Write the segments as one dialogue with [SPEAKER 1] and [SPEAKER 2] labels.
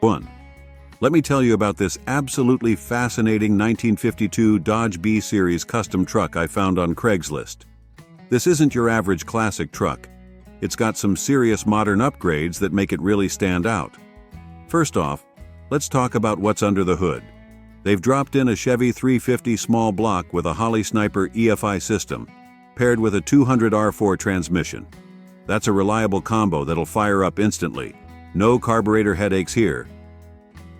[SPEAKER 1] 1. Let me tell you about this absolutely fascinating 1952 Dodge B-Series custom truck I found on Craigslist. This isn't your average classic truck. It's got some serious modern upgrades that make it really stand out. First off, let's talk about what's under the hood. They've dropped in a Chevy 350 small block with a Holley Sniper EFI system, paired with a 200 R4 transmission. That's a reliable combo that'll fire up instantly. No carburetor headaches here.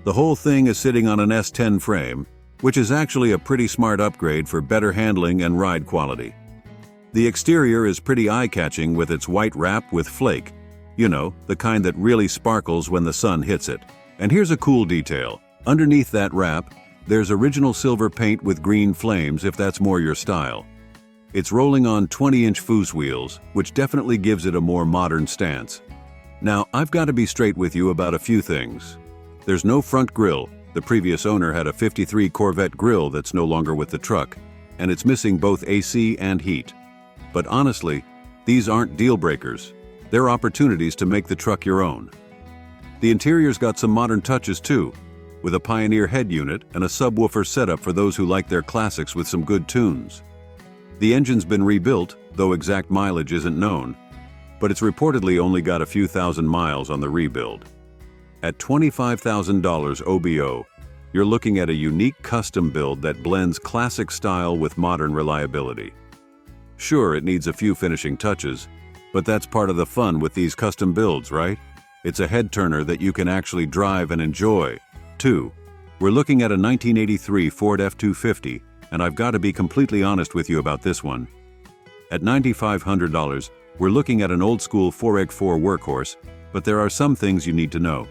[SPEAKER 1] The whole thing is sitting on an S10 frame, which is actually a pretty smart upgrade for better handling and ride quality. The exterior is pretty eye-catching with its white wrap with flake. You know, the kind that really sparkles when the sun hits it. And here's a cool detail. Underneath that wrap, there's original silver paint with green flames if that's more your style. It's rolling on 20-inch Foose wheels, which definitely gives it a more modern stance. Now, I've got to be straight with you about a few things. There's no front grille. The previous owner had a '53 Corvette grille that's no longer with the truck, and it's missing both AC and heat. But honestly, these aren't deal breakers. They're opportunities to make the truck your own. The interior's got some modern touches too, with a Pioneer head unit and a subwoofer setup for those who like their classics with some good tunes. The engine's been rebuilt, though exact mileage isn't known, but it's reportedly only got a few thousand miles on the rebuild. At $25,000 OBO, you're looking at a unique custom build that blends classic style with modern reliability. Sure, it needs a few finishing touches, but that's part of the fun with these custom builds, right? It's a head-turner that you can actually drive and enjoy. 2. We're looking at a 1983 Ford F-250, and I've got to be completely honest with you about this one. At $9,500, we're looking at an old-school 4x4 workhorse, but there are some things you need to know.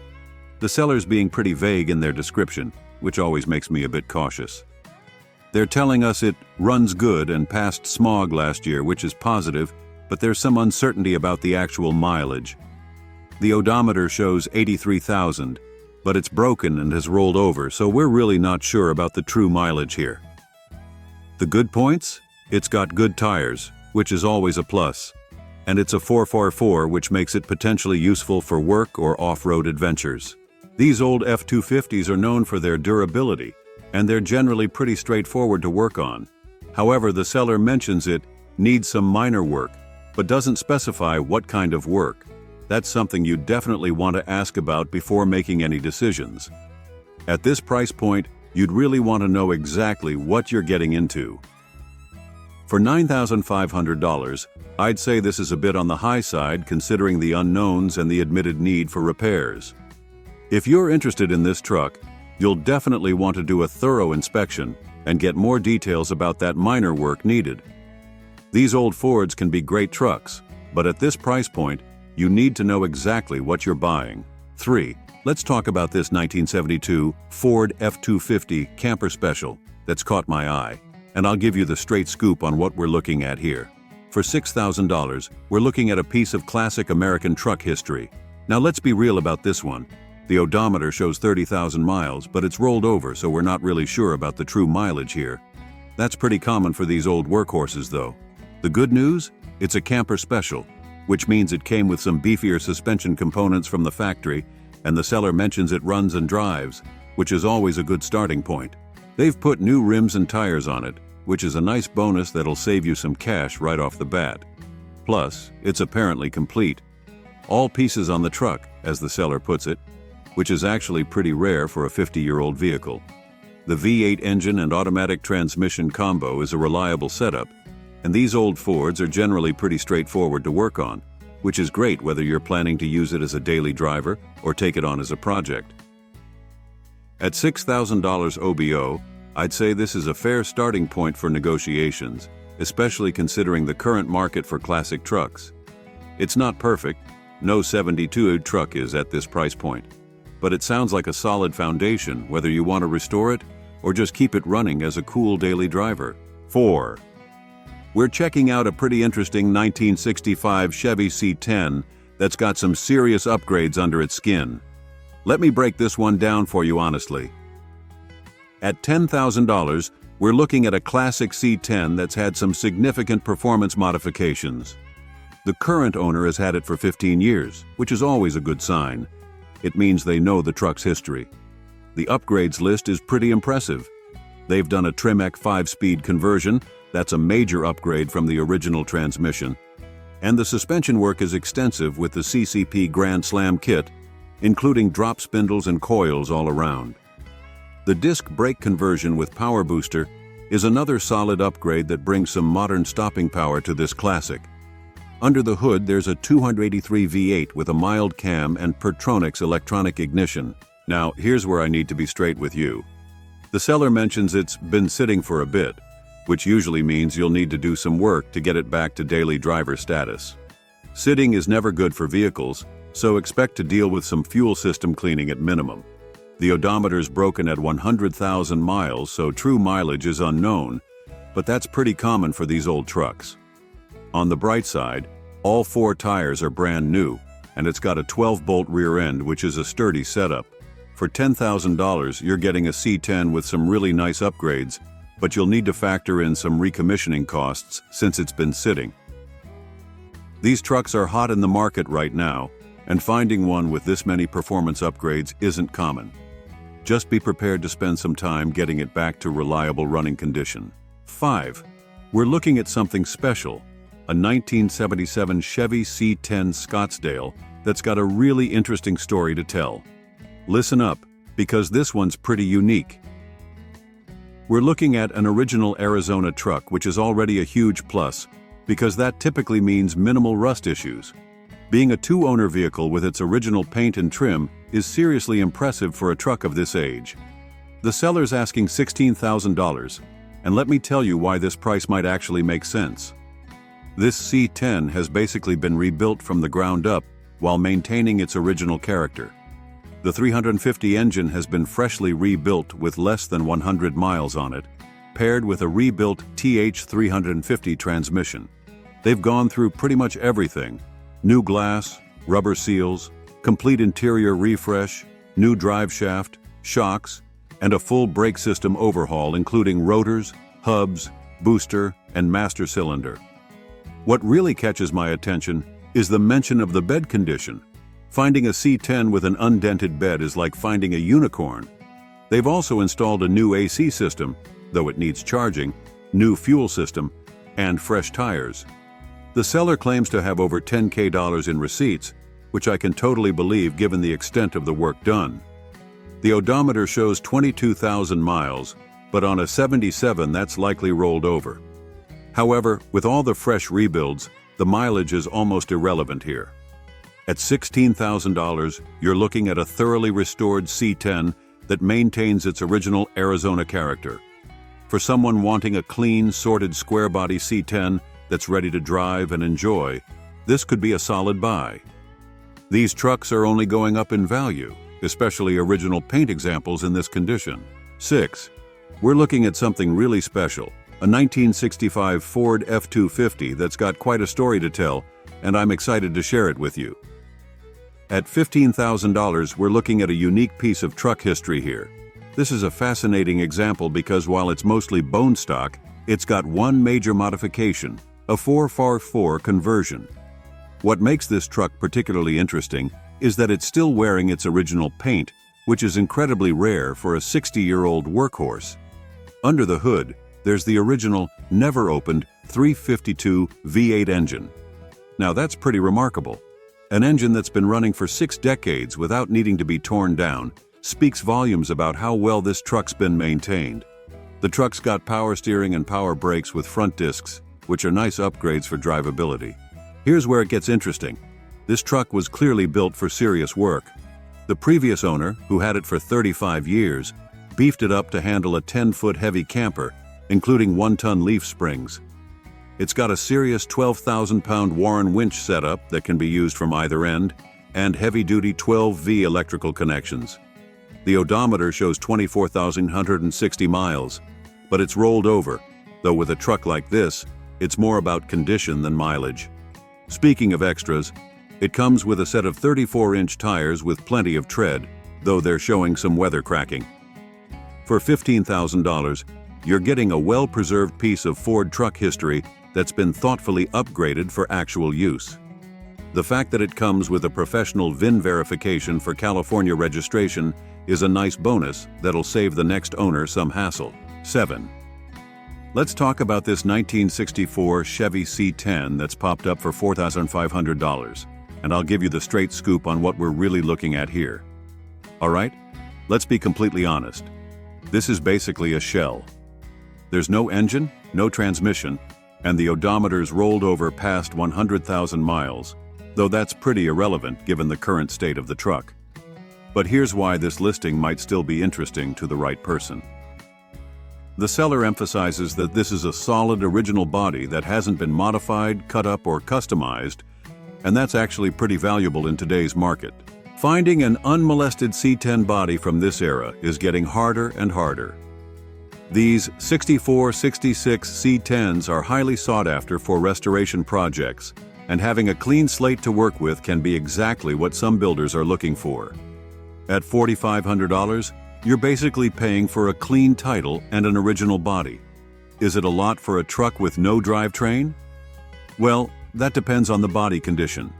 [SPEAKER 1] The seller's being pretty vague in their description, which always makes me a bit cautious. They're telling us it runs good and passed smog last year, which is positive, but there's some uncertainty about the actual mileage. The odometer shows 83,000, but it's broken and has rolled over, so we're really not sure about the true mileage here. The good points? It's got good tires, which is always a plus. And it's a 4x4, which makes it potentially useful for work or off-road adventures. These old F-250s are known for their durability, and they're generally pretty straightforward to work on. However, the seller mentions it needs some minor work, but doesn't specify what kind of work. That's something you definitely want to ask about before making any decisions. At this price point, you'd really want to know exactly what you're getting into. For $9,500, I'd say this is a bit on the high side considering the unknowns and the admitted need for repairs. If you're interested in this truck, you'll definitely want to do a thorough inspection and get more details about that minor work needed. These old Fords can be great trucks, but at this price point, you need to know exactly what you're buying. 3. Let's talk about this 1972 Ford F-250 Camper Special that's caught my eye, and I'll give you the straight scoop on what we're looking at here. For $6,000, we're looking at a piece of classic American truck history. Now let's be real about this one. The odometer shows 30,000 miles, but it's rolled over, so we're not really sure about the true mileage here. That's pretty common for these old workhorses though. The good news? It's a camper special, which means it came with some beefier suspension components from the factory, and the seller mentions it runs and drives, which is always a good starting point. They've put new rims and tires on it, which is a nice bonus that'll save you some cash right off the bat. Plus, it's apparently complete. All pieces on the truck, as the seller puts it, which is actually pretty rare for a 50-year-old vehicle. The V8 engine and automatic transmission combo is a reliable setup, and these old Fords are generally pretty straightforward to work on, which is great whether you're planning to use it as a daily driver or take it on as a project. At $6,000 OBO, I'd say this is a fair starting point for negotiations, especially considering the current market for classic trucks. It's not perfect, no 72 truck is at this price point, but it sounds like a solid foundation whether you want to restore it or just keep it running as a cool daily driver. 4. We're checking out a pretty interesting 1965 Chevy C10 that's got some serious upgrades under its skin. Let me break this one down for you honestly. At $10,000, we're looking at a classic C10 that's had some significant performance modifications. The current owner has had it for 15 years, which is always a good sign. it means they know the truck's history. The upgrades list is pretty impressive. They've done a Tremec 5-speed conversion, that's a major upgrade from the original transmission. And the suspension work is extensive with the CCP Grand Slam kit, including drop spindles and coils all around. The disc brake conversion with power booster is another solid upgrade that brings some modern stopping power to this classic. Under the hood, there's a 283 V8 with a mild cam and Pertronix electronic ignition. Now, here's where I need to be straight with you. The seller mentions it's been sitting for a bit, which usually means you'll need to do some work to get it back to daily driver status. Sitting is never good for vehicles, so expect to deal with some fuel system cleaning at minimum. The odometer's broken at 100,000 miles, so true mileage is unknown, but that's pretty common for these old trucks. On the bright side, all 4 tires are brand new, and it's got a 12-bolt rear end, which is a sturdy setup. For $10,000, you're getting a C10 with some really nice upgrades, but you'll need to factor in some recommissioning costs since it's been sitting. These trucks are hot in the market right now, and finding one with this many performance upgrades isn't common. Just be prepared to spend some time getting it back to reliable running condition. 5. We're looking at something special, a 1977 Chevy C10 Scottsdale that's got a really interesting story to tell. Listen up, because this one's pretty unique. We're looking at an original Arizona truck, which is already a huge plus, because that typically means minimal rust issues. Being a 2-owner vehicle with its original paint and trim is seriously impressive for a truck of this age. The seller's asking $16,000, and let me tell you why this price might actually make sense. This C10 has basically been rebuilt from the ground up while maintaining its original character. The 350 engine has been freshly rebuilt with less than 100 miles on it, paired with a rebuilt TH350 transmission. They've gone through pretty much everything: new glass, rubber seals, complete interior refresh, new drive shaft, shocks, and a full brake system overhaul including rotors, hubs, booster, and master cylinder. What really catches my attention is the mention of the bed condition. Finding a C10 with an undented bed is like finding a unicorn. They've also installed a new AC system, though it needs charging, new fuel system, and fresh tires. The seller claims to have over $10,000 in receipts, which I can totally believe given the extent of the work done. The odometer shows 22,000 miles, but on a 77 that's likely rolled over. However, with all the fresh rebuilds, the mileage is almost irrelevant here. At $16,000, you're looking at a thoroughly restored C10 that maintains its original Arizona character. For someone wanting a clean, sorted square-body C10 that's ready to drive and enjoy, this could be a solid buy. These trucks are only going up in value, especially original paint examples in this condition. 6. We're looking at something really special, a 1965 Ford F-250 that's got quite a story to tell, and I'm excited to share it with you. At $15,000, we're looking at a unique piece of truck history here. This is a fascinating example because while it's mostly bone stock, it's got one major modification, a 4x4 conversion. What makes this truck particularly interesting is that it's still wearing its original paint, which is incredibly rare for a 60-year-old workhorse. Under the hood, there's the original, never-opened 352 V8 engine. Now that's pretty remarkable. An engine that's been running for 6 decades without needing to be torn down speaks volumes about how well this truck's been maintained. The truck's got power steering and power brakes with front discs, which are nice upgrades for drivability. Here's where it gets interesting. This truck was clearly built for serious work. The previous owner, who had it for 35 years, beefed it up to handle a 10-foot heavy camper, including 1-ton leaf springs. It's got a serious 12,000-pound Warren winch setup that can be used from either end, and heavy-duty 12V electrical connections. The odometer shows 24,160 miles, but it's rolled over, though with a truck like this, it's more about condition than mileage. Speaking of extras, it comes with a set of 34-inch tires with plenty of tread, though they're showing some weather cracking. For $15,000, you're getting a well-preserved piece of Ford truck history that's been thoughtfully upgraded for actual use. The fact that it comes with a professional VIN verification for California registration is a nice bonus that'll save the next owner some hassle. 7. Let's talk about this 1964 Chevy C10 that's popped up for $4,500, and I'll give you the straight scoop on what we're really looking at here. Alright? Let's be completely honest. This is basically a shell. There's no engine, no transmission, and the odometer's rolled over past 100,000 miles, though that's pretty irrelevant given the current state of the truck. But here's why this listing might still be interesting to the right person. The seller emphasizes that this is a solid original body that hasn't been modified, cut up, or customized, and that's actually pretty valuable in today's market. Finding an unmolested C10 body from this era is getting harder and harder. These 64-66 C10s are highly sought after for restoration projects, and having a clean slate to work with can be exactly what some builders are looking for. At $4,500, you're basically paying for a clean title and an original body. Is it a lot for a truck with no drivetrain? Well, that depends on the body condition.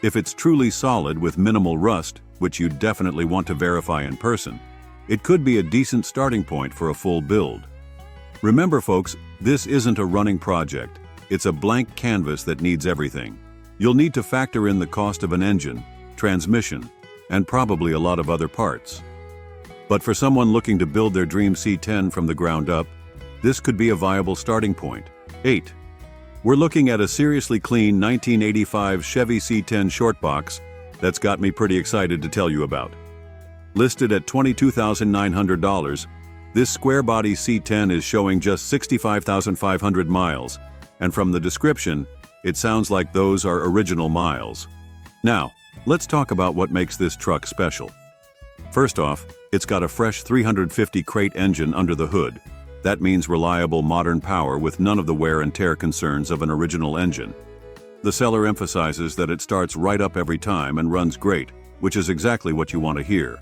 [SPEAKER 1] If it's truly solid with minimal rust, which you definitely want to verify in person, it could be a decent starting point for a full build. Remember folks, this isn't a running project. It's a blank canvas that needs everything. You'll need to factor in the cost of an engine, transmission, and probably a lot of other parts. But for someone looking to build their dream C10 from the ground up, this could be a viable starting point. 8. We're looking at a seriously clean 1985 Chevy C10 short box that's got me pretty excited to tell you about. Listed at $22,900, this square body C10 is showing just 65,500 miles, and from the description, it sounds like those are original miles. Now, let's talk about what makes this truck special. First off, it's got a fresh 350 crate engine under the hood. That means reliable modern power with none of the wear and tear concerns of an original engine. The seller emphasizes that it starts right up every time and runs great, which is exactly what you want to hear.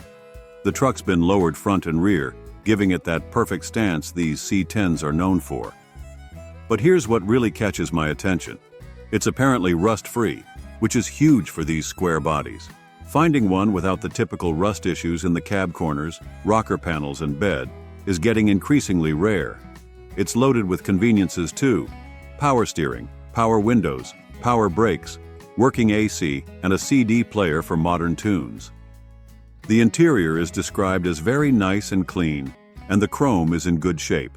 [SPEAKER 1] The truck's been lowered front and rear, giving it that perfect stance these C10s are known for. But here's what really catches my attention. It's apparently rust-free, which is huge for these square bodies. Finding one without the typical rust issues in the cab corners, rocker panels, and bed is getting increasingly rare. It's loaded with conveniences too: power steering, power windows, power brakes, working AC, and a CD player for modern tunes. The interior is described as very nice and clean, and the chrome is in good shape.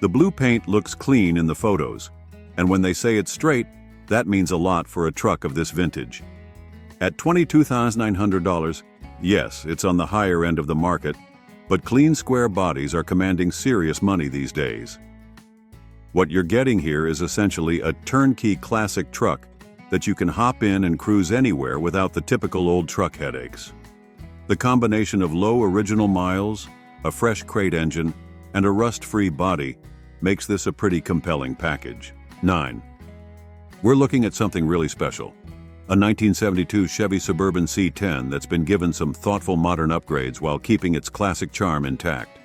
[SPEAKER 1] The blue paint looks clean in the photos, and when they say it's straight, that means a lot for a truck of this vintage. At $22,900, yes, it's on the higher end of the market, but clean square bodies are commanding serious money these days. What you're getting here is essentially a turnkey classic truck that you can hop in and cruise anywhere without the typical old truck headaches. The combination of low original miles, a fresh crate engine, and a rust-free body makes this a pretty compelling package. 9. We're looking at something really special. A 1972 Chevy Suburban C10 that's been given some thoughtful modern upgrades while keeping its classic charm intact.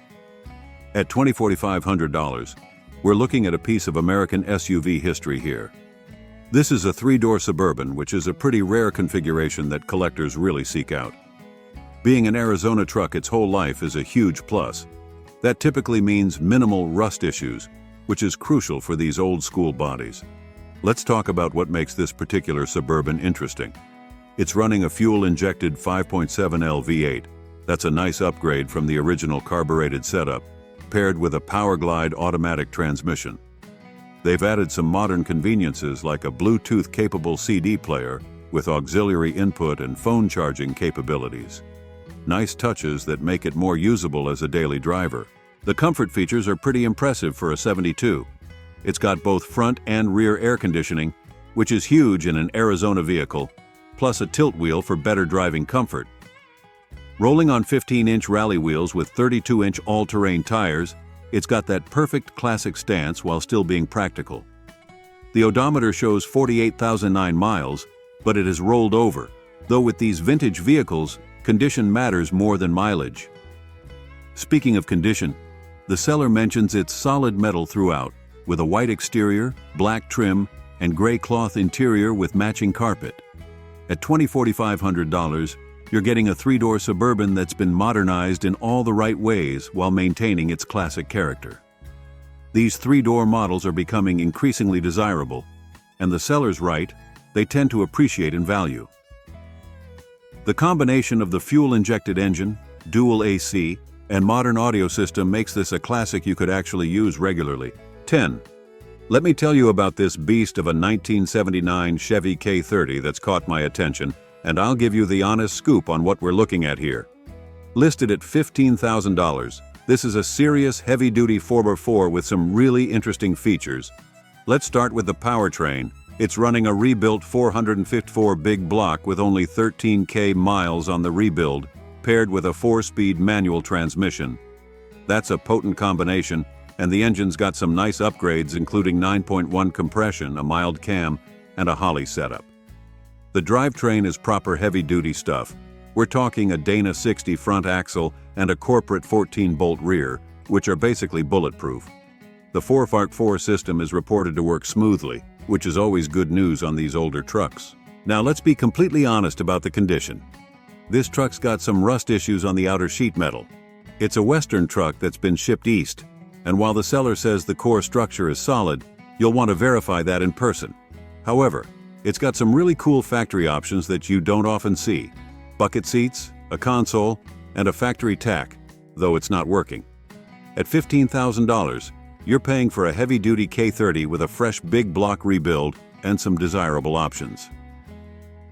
[SPEAKER 1] At $24,500, we're looking at a piece of American SUV history here. This is a 3-door Suburban, which is a pretty rare configuration that collectors really seek out. Being an Arizona truck its whole life is a huge plus. That typically means minimal rust issues, which is crucial for these old-school bodies. Let's talk about what makes this particular Suburban interesting. It's running a fuel-injected 5.7L V8. That's a nice upgrade from the original carbureted setup, paired with a Powerglide automatic transmission. They've added some modern conveniences like a Bluetooth-capable CD player with auxiliary input and phone charging capabilities. Nice touches that make it more usable as a daily driver. The comfort features are pretty impressive for a 72. It's got both front and rear air conditioning, which is huge in an Arizona vehicle, plus a tilt wheel for better driving comfort. Rolling on 15-inch rally wheels with 32-inch all-terrain tires, it's got that perfect classic stance while still being practical. The odometer shows 48,009 miles, but it has rolled over, though with these vintage vehicles, condition matters more than mileage. Speaking of condition, the seller mentions it's solid metal throughout, with a white exterior, black trim, and gray cloth interior with matching carpet. At $20,400, you're getting a three-door Suburban that's been modernized in all the right ways while maintaining its classic character. These three-door models are becoming increasingly desirable, and the seller's right, they tend to appreciate in value. The combination of the fuel-injected engine, dual AC, and modern audio system makes this a classic you could actually use regularly. 10. Let me tell you about this beast of a 1979 Chevy K30 that's caught my attention, and I'll give you the honest scoop on what we're looking at here. Listed at $15,000, this is a serious heavy-duty 4x4 with some really interesting features. Let's start with the powertrain. It's running a rebuilt 454 big block with only 13,000 miles on the rebuild, paired with a 4-speed manual transmission. That's a potent combination, and the engine's got some nice upgrades including 9.1 compression, a mild cam, and a Holley setup. The drivetrain is proper heavy-duty stuff. We're talking a Dana 60 front axle and a corporate 14-bolt rear, which are basically bulletproof. The 4x4 system is reported to work smoothly, which is always good news on these older trucks. Now let's be completely honest about the condition. This truck's got some rust issues on the outer sheet metal. It's a Western truck that's been shipped east, and while the seller says the core structure is solid, you'll want to verify that in person. However, it's got some really cool factory options that you don't often see. Bucket seats, a console, and a factory tack, though it's not working. At $15,000, you're paying for a heavy-duty K30 with a fresh big block rebuild and some desirable options.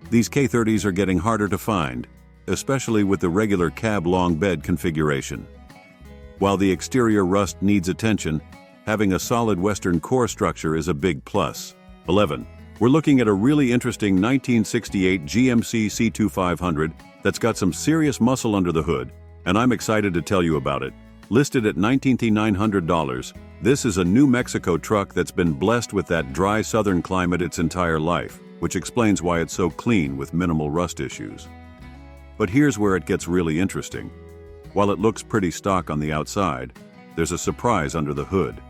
[SPEAKER 1] These K30s are getting harder to find, especially with the regular cab long bed configuration. While the exterior rust needs attention, having a solid Western core structure is a big plus. 11. We're looking at a really interesting 1968 GMC C2500 that's got some serious muscle under the hood, and I'm excited to tell you about it. Listed at $19,900, this is a New Mexico truck that's been blessed with that dry southern climate its entire life, which explains why it's so clean with minimal rust issues. But here's where it gets really interesting. While it looks pretty stock on the outside, there's a surprise under the hood.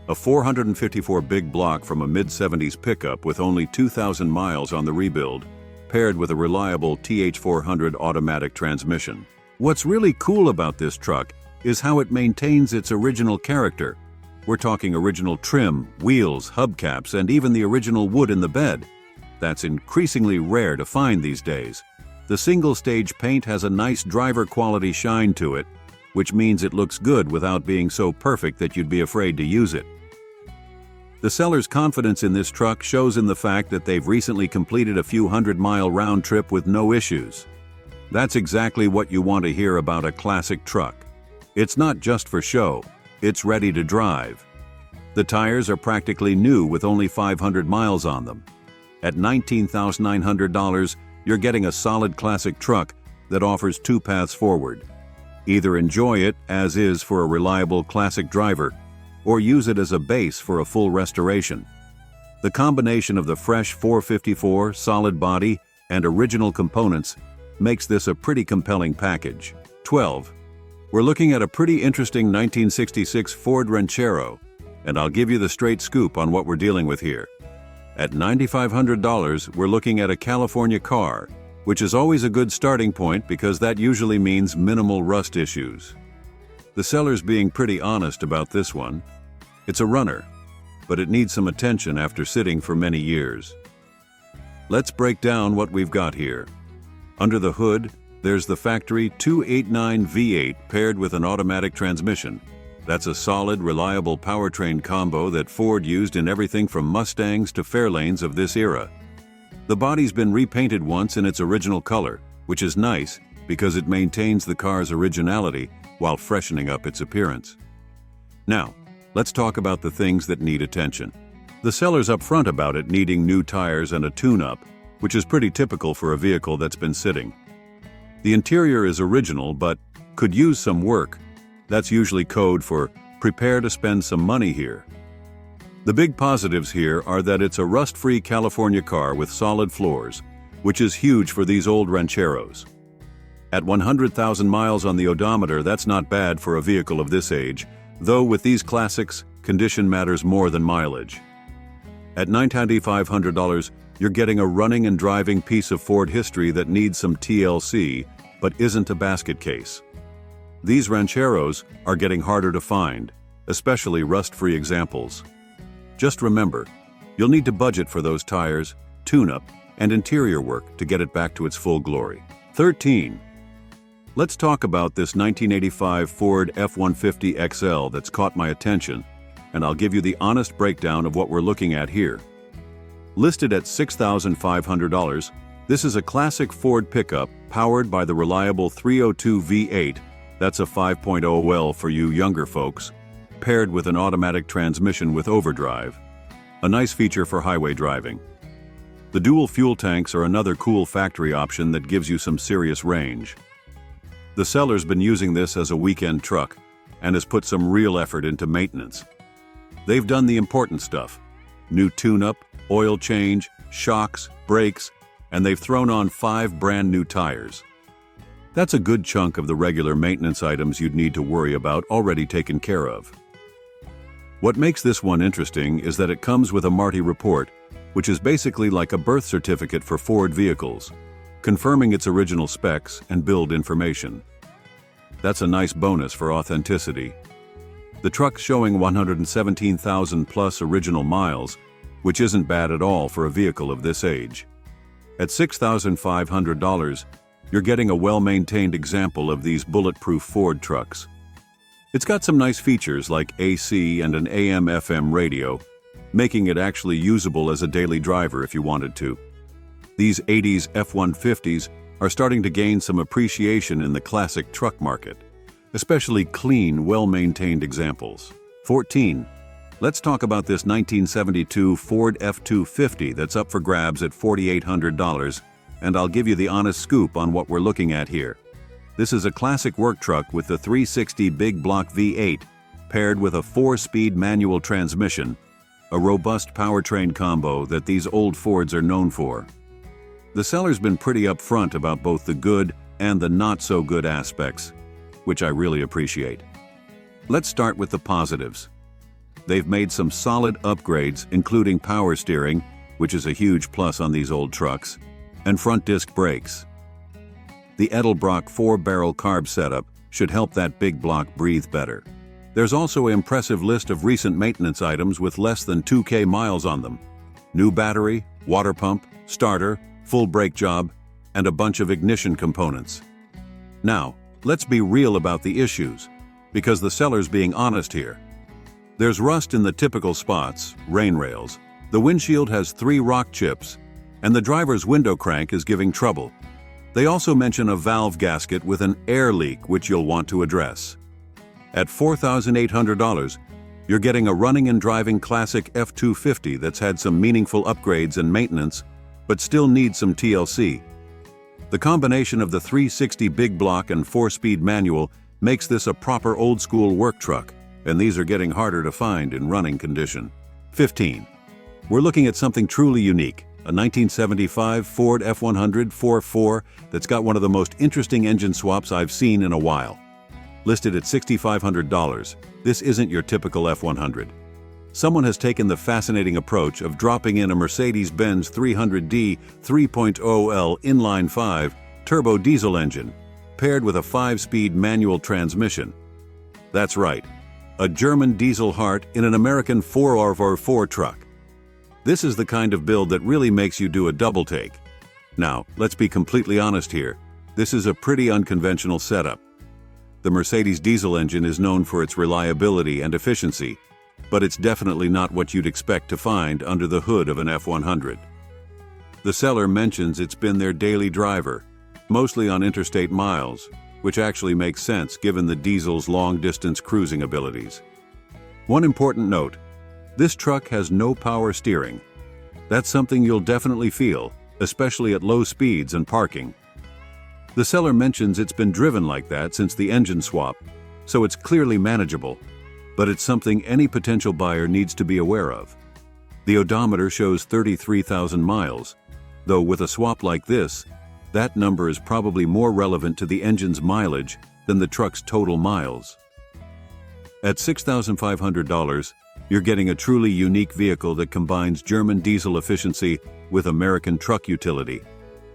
[SPEAKER 1] A 454 big block from a mid-70s pickup with only 2,000 miles on the rebuild, paired with a reliable TH400 automatic transmission. What's really cool about this truck is how it maintains its original character. We're talking original trim, wheels, hubcaps, and even the original wood in the bed. That's increasingly rare to find these days. The single-stage paint has a nice driver-quality shine to it, which means it looks good without being so perfect that you'd be afraid to use it. The seller's confidence in this truck shows in the fact that they've recently completed a few hundred-mile round trip with no issues. That's exactly what you want to hear about a classic truck. It's not just for show, it's ready to drive. The tires are practically new with only 500 miles on them. At $19,900, you're getting a solid classic truck that offers two paths forward. Either enjoy it as is for a reliable classic driver, or use it as a base for a full restoration. The combination of the fresh 454, solid body, and original components makes this a pretty compelling package. 12. We're looking at a pretty interesting 1966 Ford Ranchero, and I'll give you the straight scoop on what we're dealing with here. At $9,500, we're looking at a California car, which is always a good starting point because that usually means minimal rust issues. The seller's being pretty honest about this one. It's a runner, but it needs some attention after sitting for many years. Let's break down what we've got here. Under the hood, there's the factory 289 V8 paired with an automatic transmission. That's a solid, reliable powertrain combo that Ford used in everything from Mustangs to Fairlanes of this era. The body's been repainted once in its original color, which is nice because it maintains the car's originality while freshening up its appearance. Now, let's talk about the things that need attention. The seller's upfront about it needing new tires and a tune-up, which is pretty typical for a vehicle that's been sitting. The interior is original but could use some work. That's usually code for prepare to spend some money here. The big positives here are that it's a rust-free California car with solid floors, which is huge for these old Rancheros. At 100,000 miles on the odometer, that's not bad for a vehicle of this age, though with these classics, condition matters more than mileage. At $9,500, you're getting a running and driving piece of Ford history that needs some TLC, but isn't a basket case. These Rancheros are getting harder to find, especially rust-free examples. Just remember, you'll need to budget for those tires, tune-up, and interior work to get it back to its full glory. 13. Let's talk about this 1985 Ford F-150 XL that's caught my attention, and I'll give you the honest breakdown of what we're looking at here. Listed at $6,500, this is a classic Ford pickup powered by the reliable 302 V8, that's a 5.0 well for you younger folks, paired with an automatic transmission with overdrive. A nice feature for highway driving. The dual fuel tanks are another cool factory option that gives you some serious range. The seller's been using this as a weekend truck and has put some real effort into maintenance. They've done the important stuff: new tune-up, oil change, shocks, brakes, and they've thrown on 5 brand new tires. That's a good chunk of the regular maintenance items you'd need to worry about already taken care of. What makes this one interesting is that it comes with a Marti report, which is basically like a birth certificate for Ford vehicles, confirming its original specs and build information. That's a nice bonus for authenticity. The truck's showing 117,000 plus original miles, which isn't bad at all for a vehicle of this age. At $6,500, you're getting a well-maintained example of these bulletproof Ford trucks. It's got some nice features like AC and an AM/FM radio, making it actually usable as a daily driver if you wanted to. These 80s F-150s are starting to gain some appreciation in the classic truck market, especially clean, well-maintained examples. 14. Let's talk about this 1972 Ford F-250 that's up for grabs at $4,800, and I'll give you the honest scoop on what we're looking at here. This is a classic work truck with the 360 big block V8, paired with a 4-speed manual transmission, a robust powertrain combo that these old Fords are known for. The seller's been pretty upfront about both the good and the not-so-good aspects, which I really appreciate. Let's start with the positives. They've made some solid upgrades, including power steering, which is a huge plus on these old trucks, and front disc brakes. The Edelbrock 4-barrel carb setup should help that big block breathe better. There's also an impressive list of recent maintenance items with less than 2K miles on them. New battery, water pump, starter, full brake job, and a bunch of ignition components. Now, let's be real about the issues, because the seller's being honest here. There's rust in the typical spots, rain rails, the windshield has 3 rock chips, and the driver's window crank is giving trouble. They also mention a valve gasket with an air leak which you'll want to address. At $4,800, you're getting a running and driving classic F-250 that's had some meaningful upgrades and maintenance, but still needs some TLC. The combination of the 360 big block and 4-speed manual makes this a proper old-school work truck, and these are getting harder to find in running condition. 15. We're looking at something truly unique. A 1975 Ford F-100 4.4 that's got one of the most interesting engine swaps I've seen in a while. Listed at $6,500, this isn't your typical F-100. Someone has taken the fascinating approach of dropping in a Mercedes-Benz 300D 3.0L inline-5 turbo diesel engine, paired with a 5-speed manual transmission. That's right, a German diesel heart in an American 4x4 truck. This is the kind of build that really makes you do a double take. Now, let's be completely honest here. This is a pretty unconventional setup. The Mercedes diesel engine is known for its reliability and efficiency, but it's definitely not what you'd expect to find under the hood of an F-100. The seller mentions it's been their daily driver, mostly on interstate miles, which actually makes sense given the diesel's long-distance cruising abilities. One important note: this truck has no power steering. That's something you'll definitely feel, especially at low speeds and parking. The seller mentions it's been driven like that since the engine swap, so it's clearly manageable, but it's something any potential buyer needs to be aware of. The odometer shows 33,000 miles, though with a swap like this, that number is probably more relevant to the engine's mileage than the truck's total miles. At $6,500, You're getting a truly unique vehicle that combines German diesel efficiency with American truck utility.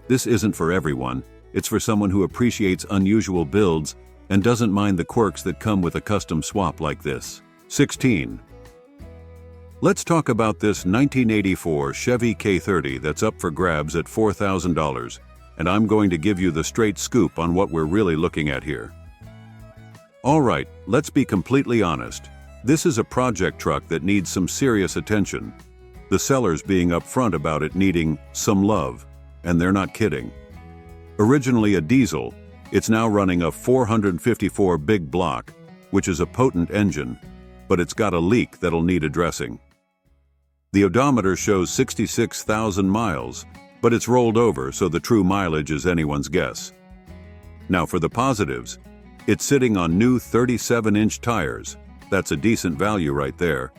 [SPEAKER 1] This isn't for everyone. It's for someone who appreciates unusual builds and doesn't mind the quirks that come with a custom swap like this. 16. Let's talk about this 1984 Chevy K30 that's up for grabs at $4,000, and I'm going to give you the straight scoop on what we're really looking at here. All right, let's be completely honest. This is a project truck that needs some serious attention. The sellers being upfront about it needing some love, and they're not kidding. Originally a diesel, it's now running a 454 big block, which is a potent engine, but it's got a leak that'll need addressing. The odometer shows 66,000 miles, but it's rolled over, so the true mileage is anyone's guess. Now for the positives, it's sitting on new 37-inch tires. That's a decent value right there.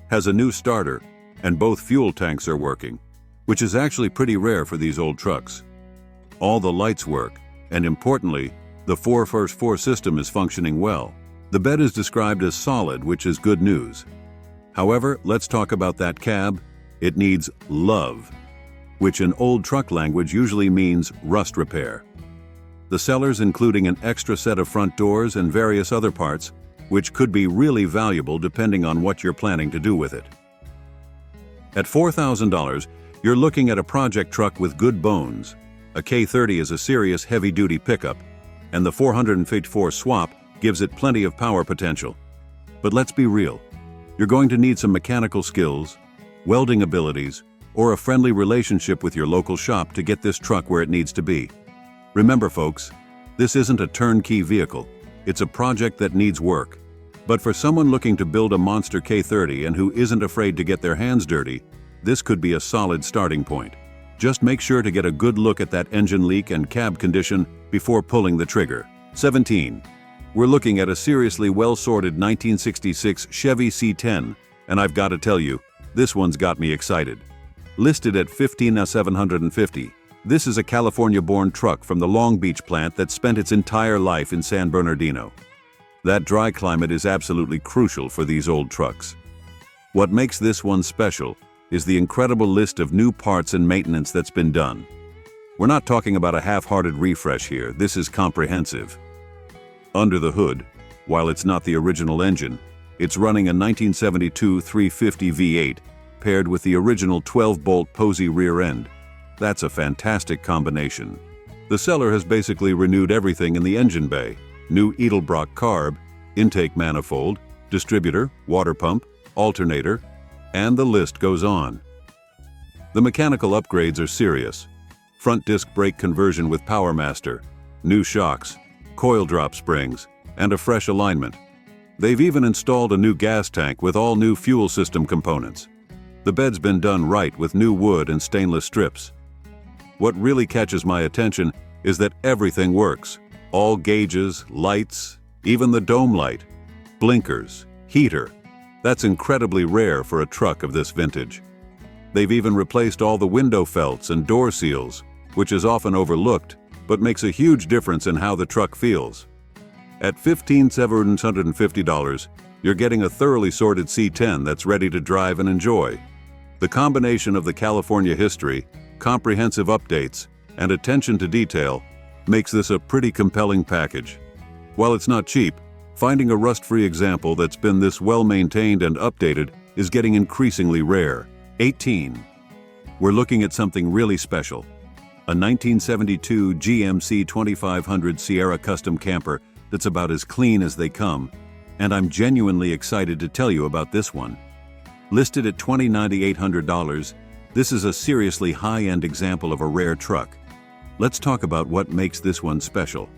[SPEAKER 1] Has a new starter, and both fuel tanks are working, which is actually pretty rare for these old trucks. All the lights work, and importantly, the 4x4 system is functioning well. The bed is described as solid, which is good news. However, let's talk about that cab. It needs love, which in old truck language usually means rust repair. The sellers including an extra set of front doors and various other parts, which could be really valuable depending on what you're planning to do with it. At $4,000, you're looking at a project truck with good bones. A K30 is a serious heavy-duty pickup, and the 454 swap gives it plenty of power potential. But let's be real. You're going to need some mechanical skills, welding abilities, or a friendly relationship with your local shop to get this truck where it needs to be. Remember, folks, this isn't a turnkey vehicle. It's a project that needs work. But for someone looking to build a monster K30 and who isn't afraid to get their hands dirty, this could be a solid starting point. Just make sure to get a good look at that engine leak and cab condition before pulling the trigger. 17. We're looking at a seriously well-sorted 1966 Chevy C10, and I've got to tell you, this one's got me excited. Listed at $15,750, this is a California-born truck from the Long Beach plant that spent its entire life in San Bernardino. That dry climate is absolutely crucial for these old trucks. What makes this one special is the incredible list of new parts and maintenance that's been done. We're not talking about a half-hearted refresh here, this is comprehensive. Under the hood, while it's not the original engine, it's running a 1972 350 V8 paired with the original 12-bolt Posey rear end. That's a fantastic combination. The seller has basically renewed everything in the engine bay. New Edelbrock carb, intake manifold, distributor, water pump, alternator, and the list goes on. The mechanical upgrades are serious. Front disc brake conversion with PowerMaster, new shocks, coil drop springs, and a fresh alignment. They've even installed a new gas tank with all new fuel system components. The bed's been done right with new wood and stainless strips. What really catches my attention is that everything works. All gauges, lights, even the dome light, blinkers, heater. That's incredibly rare for a truck of this vintage. They've even replaced all the window felts and door seals, which is often overlooked, but makes a huge difference in how the truck feels. At $15,750, you're getting a thoroughly sorted C10 that's ready to drive and enjoy. The combination of the California history, comprehensive updates, and attention to detail makes this a pretty compelling package. While it's not cheap, finding a rust-free example that's been this well-maintained and updated is getting increasingly rare. 18. We're looking at something really special. A 1972 GMC 2500 Sierra Custom Camper that's about as clean as they come, and I'm genuinely excited to tell you about this one. Listed at $20,800, this is a seriously high-end example of a rare truck. Let's talk about what makes this one special.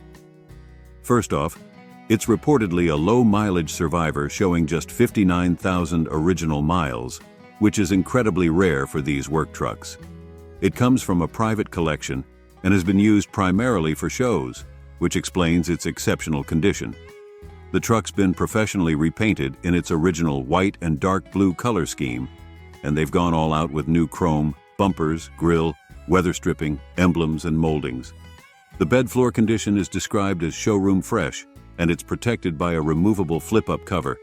[SPEAKER 1] First off, it's reportedly a low-mileage survivor showing just 59,000 original miles, which is incredibly rare for these work trucks. It comes from a private collection and has been used primarily for shows, which explains its exceptional condition. The truck's been professionally repainted in its original white and dark blue color scheme, and they've gone all out with new chrome, bumpers, grille, weather stripping, emblems, and moldings. The bed floor condition is described as showroom fresh, and it's protected by a removable flip-up cover.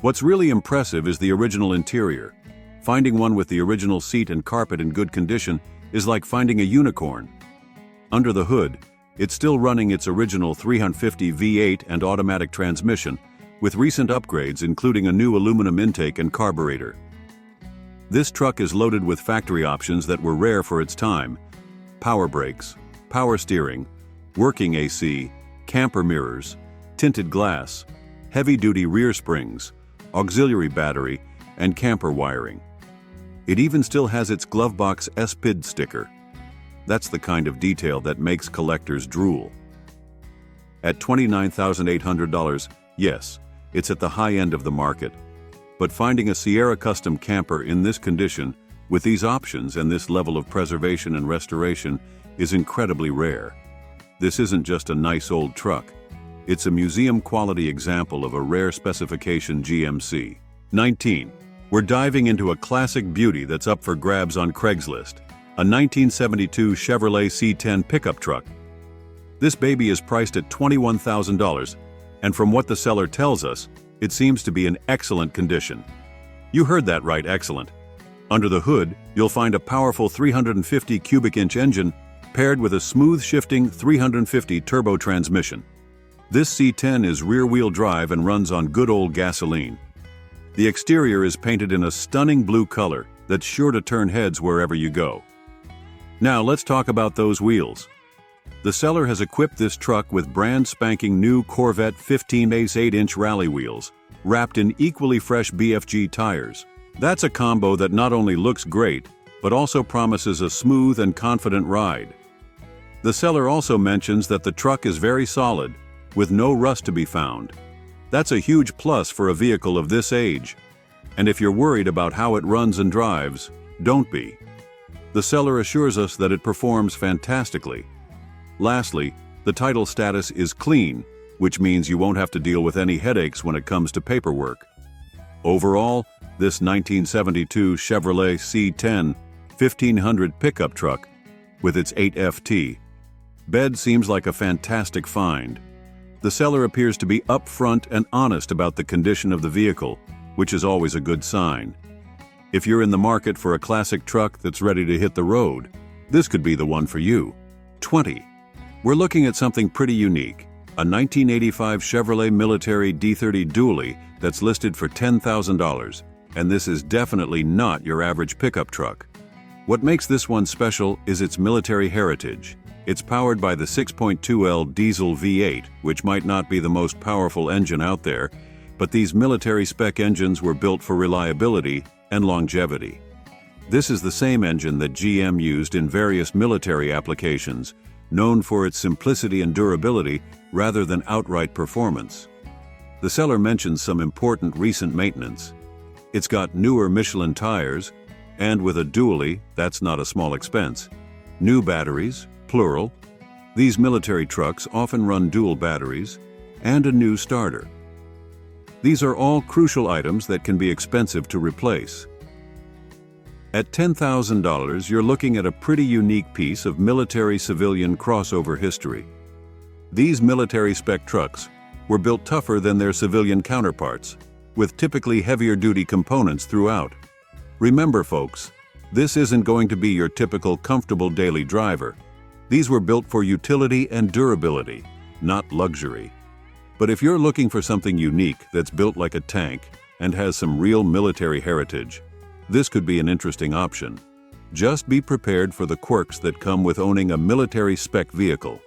[SPEAKER 1] What's really impressive is the original interior. Finding one with the original seat and carpet in good condition is like finding a unicorn. Under the hood, it's still running its original 350 V8 and automatic transmission, with recent upgrades including a new aluminum intake and carburetor. This truck is loaded with factory options that were rare for its time: power brakes, power steering, working AC, camper mirrors, tinted glass, heavy-duty rear springs, auxiliary battery, and camper wiring. It even still has its glovebox SPID sticker. That's the kind of detail that makes collectors drool. At $29,800, yes, it's at the high end of the market. But finding a Sierra Custom camper in this condition, with these options and this level of preservation and restoration, is incredibly rare. This isn't just a nice old truck. It's a museum-quality example of a rare specification GMC. 19. We're diving into a classic beauty that's up for grabs on Craigslist, a 1972 Chevrolet C10 pickup truck. This baby is priced at $21,000, and from what the seller tells us, it seems to be in excellent condition. You heard that right, excellent. Under the hood, you'll find a powerful 350 cubic inch engine paired with a smooth-shifting 350 turbo transmission. This C10 is rear-wheel drive and runs on good old gasoline. The exterior is painted in a stunning blue color that's sure to turn heads wherever you go. Now let's talk about those wheels. The seller has equipped this truck with brand spanking new Corvette 15 Ace 8-inch rally wheels, wrapped in equally fresh BFG tires. That's a combo that not only looks great, but also promises a smooth and confident ride. The seller also mentions that the truck is very solid, with no rust to be found. That's a huge plus for a vehicle of this age. And if you're worried about how it runs and drives, don't be. The seller assures us that it performs fantastically. Lastly, the title status is clean, which means you won't have to deal with any headaches when it comes to paperwork. Overall, this 1972 Chevrolet C10 1500 pickup truck, with its 8FT bed, seems like a fantastic find. The seller appears to be upfront and honest about the condition of the vehicle, which is always a good sign. If you're in the market for a classic truck that's ready to hit the road, this could be the one for you. 20. We're looking at something pretty unique, a 1985 Chevrolet Military D30 Dually that's listed for $10,000, and this is definitely not your average pickup truck. What makes this one special is its military heritage. It's powered by the 6.2L diesel V8, which might not be the most powerful engine out there, but these military spec engines were built for reliability and longevity. This is the same engine that GM used in various military applications, known for its simplicity and durability rather than outright performance. The seller mentions some important recent maintenance. It's got newer Michelin tires, and with a dually, that's not a small expense. New batteries, plural. These military trucks often run dual batteries, and a new starter. These are all crucial items that can be expensive to replace. At $10,000, you're looking at a pretty unique piece of military-civilian crossover history. These military spec trucks were built tougher than their civilian counterparts, with typically heavier-duty components throughout. Remember, folks, this isn't going to be your typical comfortable daily driver. These were built for utility and durability, not luxury. But if you're looking for something unique that's built like a tank and has some real military heritage, this could be an interesting option. Just be prepared for the quirks that come with owning a military spec vehicle.